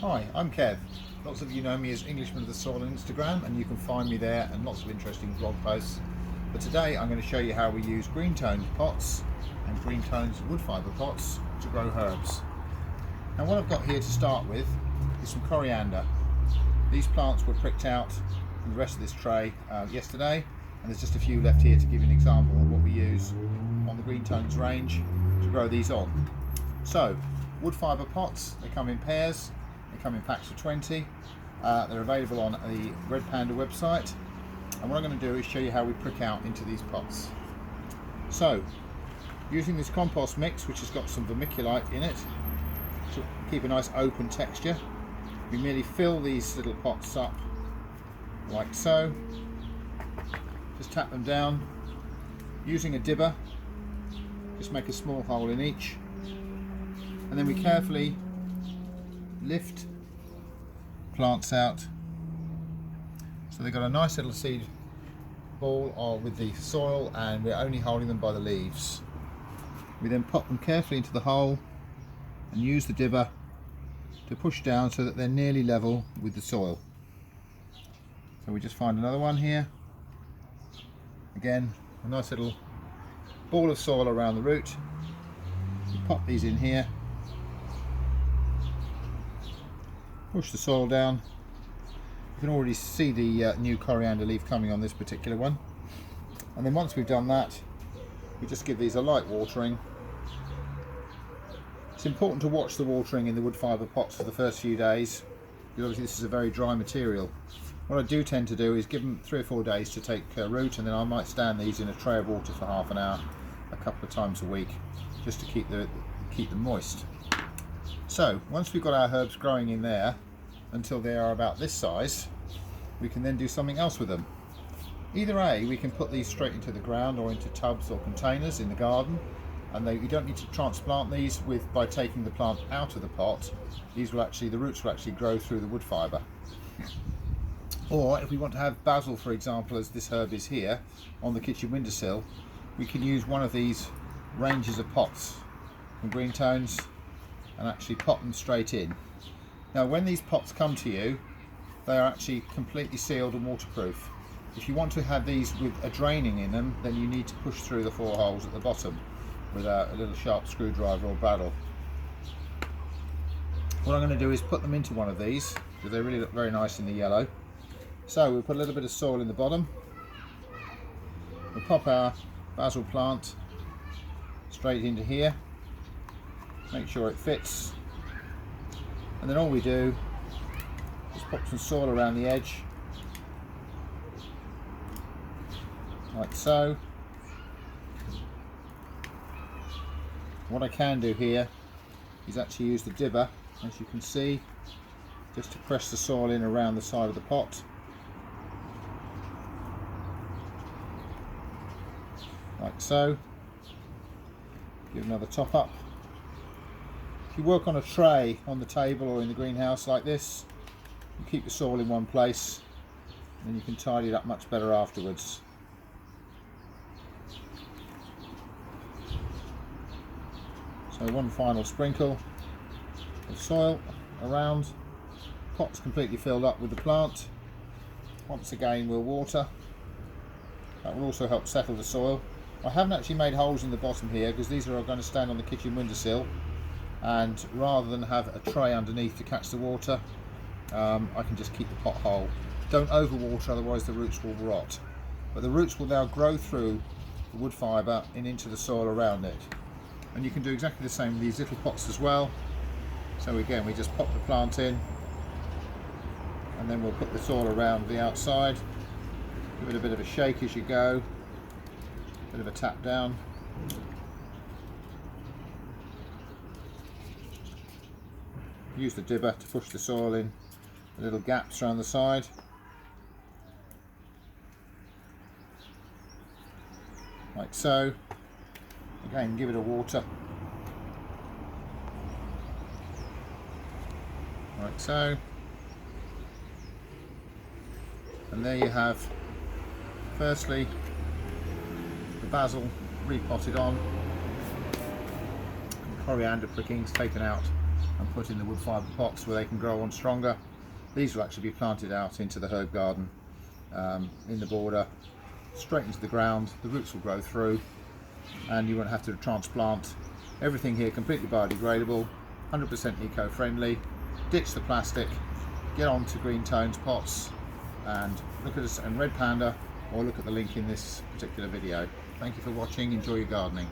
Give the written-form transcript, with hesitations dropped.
Hi, I'm Kev. Lots of you know me as Englishman of the Soil on Instagram, and you can find me there and lots of interesting blog posts. But today I'm going to show you how we use green toned pots and green toned wood fibre pots to grow herbs. Now what I've got here to start with is some coriander. These plants were pricked out from the rest of this tray yesterday, and there's just a few left here to give you an example of what we use on the green tones range to grow these on. So, wood fibre pots, they come in pairs. They come in packs of 20. They're available on the Red Panda website, and what I'm going to do is show you how we prick out into these pots. So, using this compost mix, which has got some vermiculite in it to keep a nice open texture, we merely fill these little pots up like so. Just tap them down using a dibber. Just make a small hole in each, and then we carefully lift plants out so they've got a nice little seed ball with the soil, and we're only holding them by the leaves. We then pop them carefully into the hole and use the dibber to push down so that they're nearly level with the soil. So we just find another one here. Again, a nice little ball of soil around the root. We pop these in here, push the soil down. You can already see the new coriander leaf coming on this particular one. And then once we've done that, we just give these a light watering. It's important to watch the watering in the wood fibre pots for the first few days, because obviously this is a very dry material. What I do tend to do is give them 3 or 4 days to take root, and then I might stand these in a tray of water for half an hour a couple of times a week, just to keep them moist. So once we've got our herbs growing in there until they are about this size, we can then do something else with them. Either A, we can put these straight into the ground or into tubs or containers in the garden, and you don't need to transplant these by taking the plant out of the pot. The roots will actually grow through the wood fibre. Or if we want to have basil, for example, as this herb is here on the kitchen windowsill, we can use one of these ranges of pots from green tones and actually pop them straight in. Now when these pots come to you, they are actually completely sealed and waterproof. If you want to have these with a draining in them, then you need to push through the 4 holes at the bottom with a little sharp screwdriver or bradawl. What I'm going to do is put them into one of these, because they really look very nice in the yellow. So we'll put a little bit of soil in the bottom. We'll pop our basil plant straight into here. Make sure it fits, and then all we do is pop some soil around the edge like so. What I can do here is actually use the dibber, as you can see, just to press the soil in around the side of the pot. Like so. Give another top up. If you work on a tray on the table or in the greenhouse like this, you keep the soil in one place, and then you can tidy it up much better afterwards. So one final sprinkle of soil around. Pot's completely filled up with the plant. Once again we'll water. That will also help settle the soil. I haven't actually made holes in the bottom here because these are going to stand on the kitchen windowsill, and rather than have a tray underneath to catch the water, I can just keep the pot whole. Don't overwater, otherwise the roots will rot. But the roots will now grow through the wood fibre and into the soil around it. And you can do exactly the same with these little pots as well. So again, we just pop the plant in, and then we'll put the soil around the outside. Give it a bit of a shake as you go, bit of a tap down. Use the dibber to push the soil in the little gaps around the side. Like so. Again, give it a water. Like so. And there you have, firstly, the basil repotted on, and coriander prickings taken out and put in the wood fibre pots where they can grow on stronger. These will actually be planted out into the herb garden in the border, straight into the ground. The roots will grow through and you won't have to transplant. Everything here completely biodegradable, 100% eco-friendly. Ditch the plastic, get on to Green Tones pots and look at us and Red Panda, or look at the link in this particular video. Thank you for watching, enjoy your gardening.